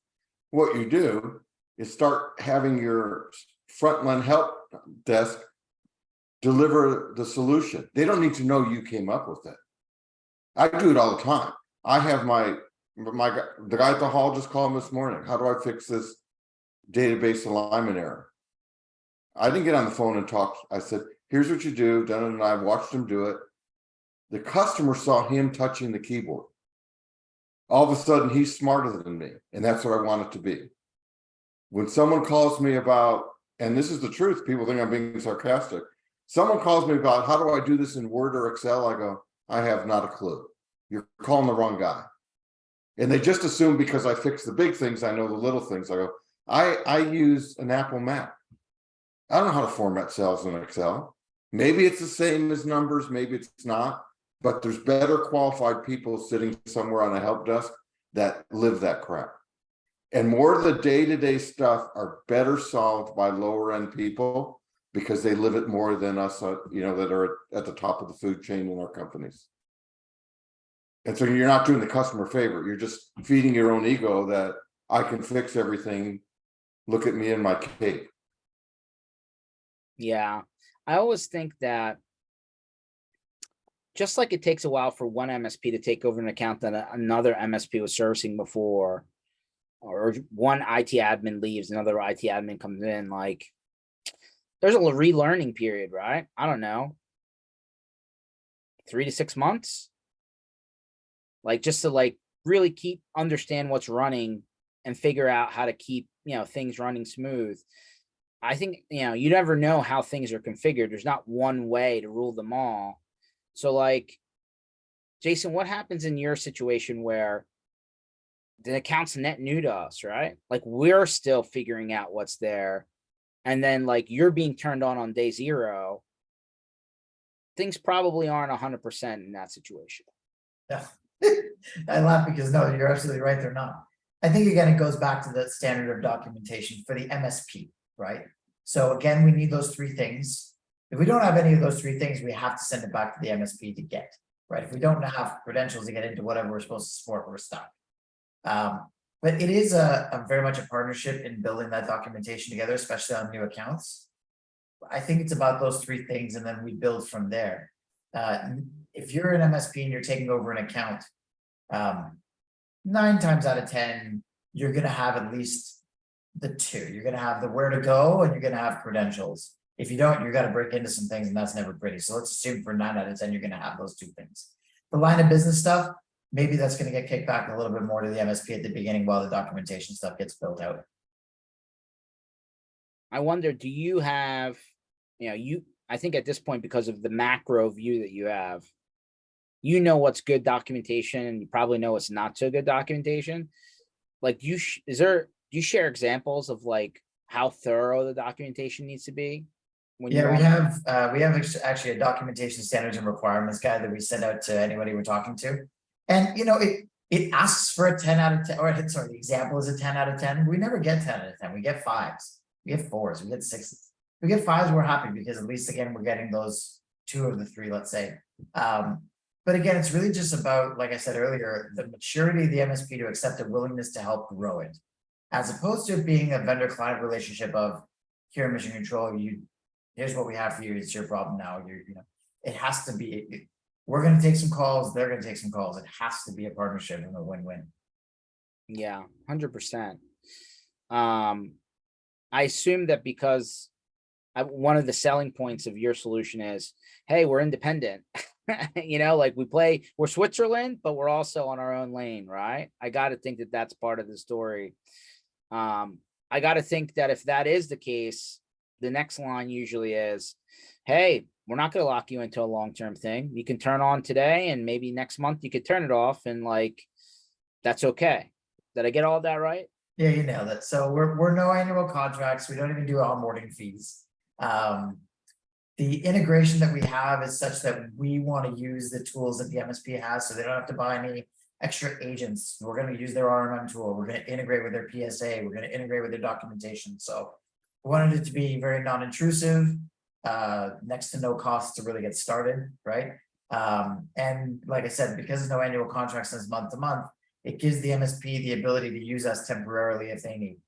What you do is start having your frontline help desk deliver the solution. They don't need to know you came up with it. I do it all the time. I have the guy at the hall just called me this morning. How do I fix this database alignment error? I didn't get on the phone and talk. I said, here's what you do. Dun and I watched him do it. The customer saw him touching the keyboard. All of a sudden, he's smarter than me, and that's what I want it to be. When someone calls me about, and this is the truth, people think I'm being sarcastic. Someone calls me about how do I do this in Word or Excel? I go, I have not a clue. You're calling the wrong guy. And they just assume because I fix the big things, I know the little things. I go, I use an Apple Mac. I don't know how to format cells in Excel. Maybe it's the same as numbers, maybe it's not, but there's better qualified people sitting somewhere on a help desk that live that crap. And more of the day-to-day stuff are better solved by lower end people because they live it more than us, that are at the top of the food chain in our companies. And so you're not doing the customer a favor. You're just feeding your own ego that I can fix everything. Look at me in my cake. Yeah. I always think that just like it takes a while for one MSP to take over an account that another MSP was servicing before, or one IT admin leaves, another IT admin comes in, like there's a relearning period, right? I don't know, 3 to 6 months, like just to like really understand what's running and figure out how to keep things running smooth. I think you never know how things are configured. There's not one way to rule them all. So like, Jason, what happens in your situation where the account's net new to us, right? Like we're still figuring out what's there. And then like you're being turned on day zero. Things probably aren't 100% in that situation. Yeah. I laugh because no, you're absolutely right. They're not. I think again, it goes back to the standard of documentation for the MSP, right? So again, we need those three things. If we don't have any of those three things, we have to send it back to the MSP to get, right? If we don't have credentials to get into whatever we're supposed to support, we're stuck. But it is a very much a partnership in building that documentation together, especially on new accounts. I think it's about those three things, and then we build from there. If you're an MSP and you're taking over an account, 9 times out of 10, you're going to have at least the two. You're going to have the where to go, and you're going to have credentials. If you don't, you're going to break into some things, and that's never pretty. So let's assume for 9 out of 10, you're going to have those two things. The line of business stuff, maybe that's going to get kicked back a little bit more to the MSP at the beginning while the documentation stuff gets built out. I wonder, do you have, I think at this point, because of the macro view that you have, you know what's good documentation, and you probably know what's not so good documentation. Like, do you share examples of like how thorough the documentation needs to be? When Yeah, you're we have actually a documentation standards and requirements guide that we send out to anybody we're talking to. And it asks for a 10 out of 10, or sorry, the example is a 10 out of 10. We never get 10 out of 10. We get 5s, we get 4s, we get 6s. We get 5s, we're happy because at least again, we're getting those 2 of the 3, let's say. But again, it's really just about, like I said earlier, the maturity of the MSP to accept a willingness to help grow it, as opposed to it being a vendor-client relationship of here in Mission Control, here's what we have for you, it's your problem now. It has to be, we're gonna take some calls, they're gonna take some calls. It has to be a partnership and a win-win. Yeah, 100%. I assume that because one of the selling points of your solution is, hey, we're independent. Like we're Switzerland, but we're also on our own lane, right? I got to think that that's part of the story. I got to think that if that is the case, the next line usually is, hey, we're not going to lock you into a long-term thing. You can turn on today and maybe next month you could turn it off, and like, that's okay. Did I get all that right? Yeah, you nailed it. So we're no annual contracts. We don't even do onboarding fees. The integration that we have is such that we want to use the tools that the MSP has, so they don't have to buy any extra agents. We're going to use their RMM tool. We're going to integrate with their PSA. We're going to integrate with their documentation. So we wanted it to be very non-intrusive, next to no cost to really get started, right? And like I said, because there's no annual contracts, and it's month to month, it gives the MSP the ability to use us temporarily if they need.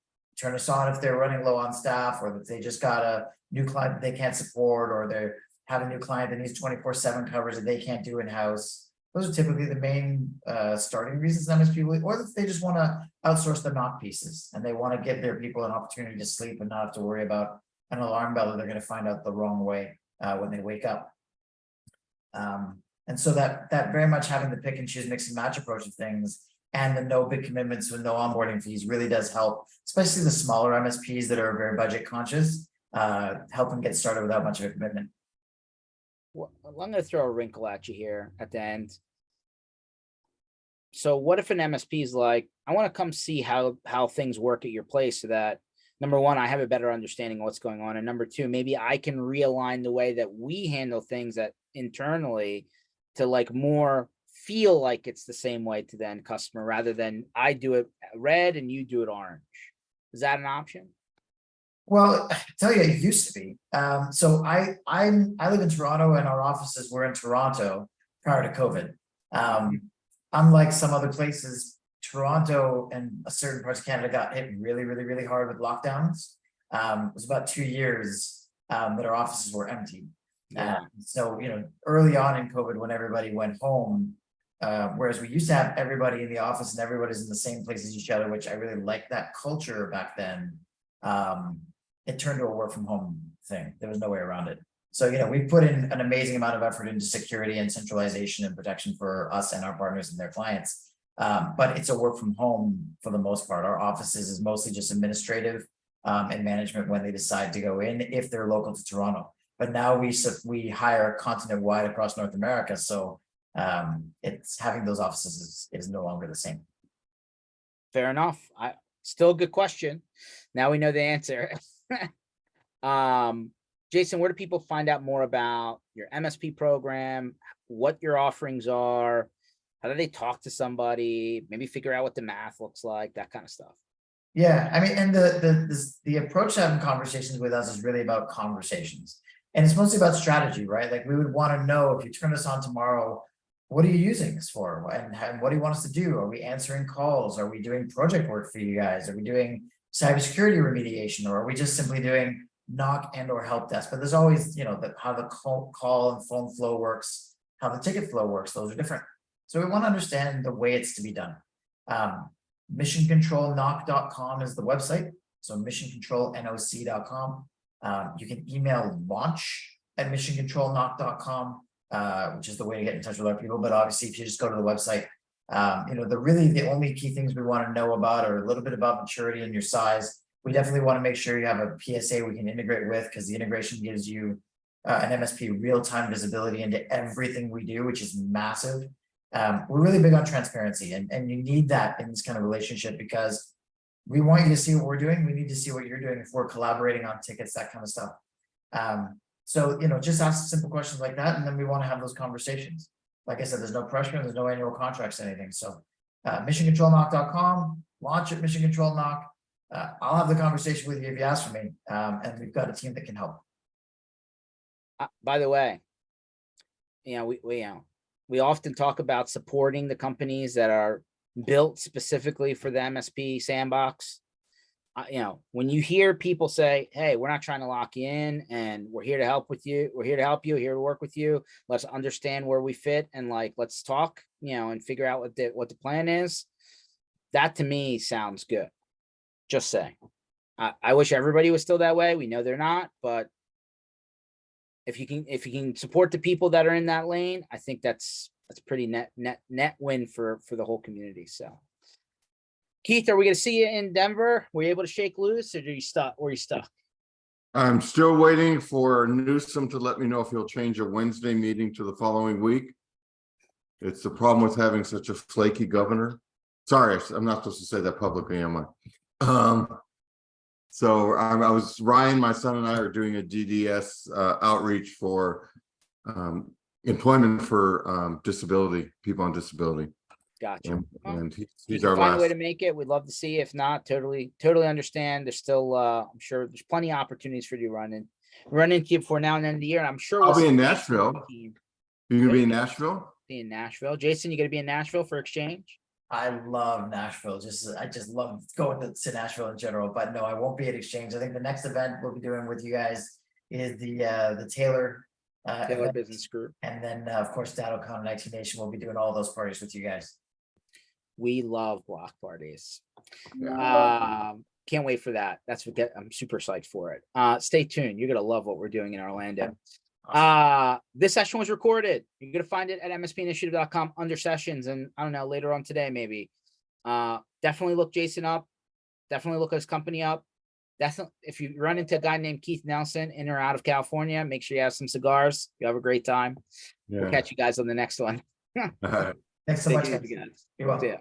Turn us on if they're running low on staff, or that they just got a new client that they can't support, or they have a new client that needs 24/7 coverage that they can't do in-house. Those are typically the main starting reasons MSP will, or if they just want to outsource the knock pieces and they want to give their people an opportunity to sleep and not have to worry about an alarm bell that they're going to find out the wrong way when they wake up. And so that very much having the pick and choose, mix and match approach of things, and the no big commitments with no onboarding fees really does help, especially the smaller MSPs that are very budget conscious, help them get started without much of a commitment. Well, I'm going to throw a wrinkle at you here at the end. So what if an MSP is like, I want to come see how things work at your place, so that number one, I have a better understanding of what's going on, and number two, maybe I can realign the way that we handle things that internally to like more feel like it's the same way to the end customer, rather than I do it red and you do it orange. Is that an option? Well, I tell you, it used to be. So I live in Toronto, and our offices were in Toronto prior to COVID. Unlike some other places, Toronto and certain parts of Canada got hit really, really, really hard with lockdowns. It was about 2 years that our offices were empty. So early on in COVID, when everybody went home, whereas we used to have everybody in the office and everybody's in the same place as each other, which I really liked that culture back then. It turned to a work from home thing. There was no way around it. So, we put in an amazing amount of effort into security and centralization and protection for us and our partners and their clients. But it's a work from home for the most part. Our offices is mostly just administrative and management when they decide to go in, if they're local to Toronto. But now we hire continent wide across North America. So it's having those offices is no longer the same. Fair enough. Still a good question. Now we know the answer. Jason, where do people find out more about your MSP program, what your offerings are? How do they talk to somebody? Maybe figure out what the math looks like, that kind of stuff. Yeah, I mean, and the approach to having conversations with us is really about conversations, and it's mostly about strategy, right? Like, we would want to know, if you turn us on tomorrow, what are you using this for, and what do you want us to do? Are we answering calls? Are we doing project work for you guys? Are we doing cybersecurity remediation, or are we just simply doing knock and or help desk? But there's always, how the call and phone flow works, how the ticket flow works. Those are different. So we want to understand the way it's to be done. Missioncontrolnoc.com is the website. So missioncontrolnoc.com. You can email launch@missioncontrolnoc.com, which is the way to get in touch with our people. But obviously, if you just go to the website, the only key things we want to know about are a little bit about maturity and your size. We definitely want to make sure you have a PSA we can integrate with, because the integration gives you an MSP real-time visibility into everything we do, which is massive. We're really big on transparency, and you need that in this kind of relationship because we want you to see what we're doing. We need to see what you're doing if we're collaborating on tickets, that kind of stuff. So, just ask simple questions like that, and then we want to have those conversations. Like I said, there's no pressure and there's no annual contracts, anything. So, missioncontrolknock.com, launch at Mission Control Knock. I'll have the conversation with you if you ask for me, and we've got a team that can help. By the way, we often talk about supporting the companies that are built specifically for the MSP sandbox. When you hear people say, hey, we're not trying to lock you in and we're here to help with you. We're here to help you, here to work with you. Let's understand where we fit and let's talk, and figure out what the plan is. That to me sounds good. Just saying. I wish everybody was still that way. We know they're not, but if you can support the people that are in that lane, I think that's pretty net win for the whole community. So, Keith, are we going to see you in Denver? Were you able to shake loose, or are you stuck? I'm still waiting for Newsom to let me know if he'll change a Wednesday meeting to the following week. It's the problem with having such a flaky governor. Sorry, I'm not supposed to say that publicly, am I? So Ryan, my son, and I are doing a DDS outreach for employment for people on disability. Gotcha. And he's our last. Find a way to make it. We'd love to see. If not, totally understand. There's still, I'm sure there's plenty of opportunities for you to run into you before now and end of the year. And I'm sure I'll be in Nashville. You gonna be in Nashville? Be in Nashville. Jason, you gonna be in Nashville for Exchange? I love Nashville. I just love going to Nashville in general. But no, I won't be at Exchange. I think the next event we'll be doing with you guys is the Taylor Business Group, and then of course DattoCon and IT Nation will be doing all those parties with you guys. We love block parties. Can't wait for that. I'm super psyched for it. Stay tuned. You're gonna love what we're doing in Orlando. Awesome. This session was recorded. You're gonna find it at mspinitiative.com under sessions, and I don't know, later on today maybe. Definitely look Jason up. Definitely look his company up. Definitely, if you run into a guy named Keith Nelson in or out of California, make sure you have some cigars. You have a great time. Yeah. We'll catch you guys on the next one. Thanks so much. You're welcome.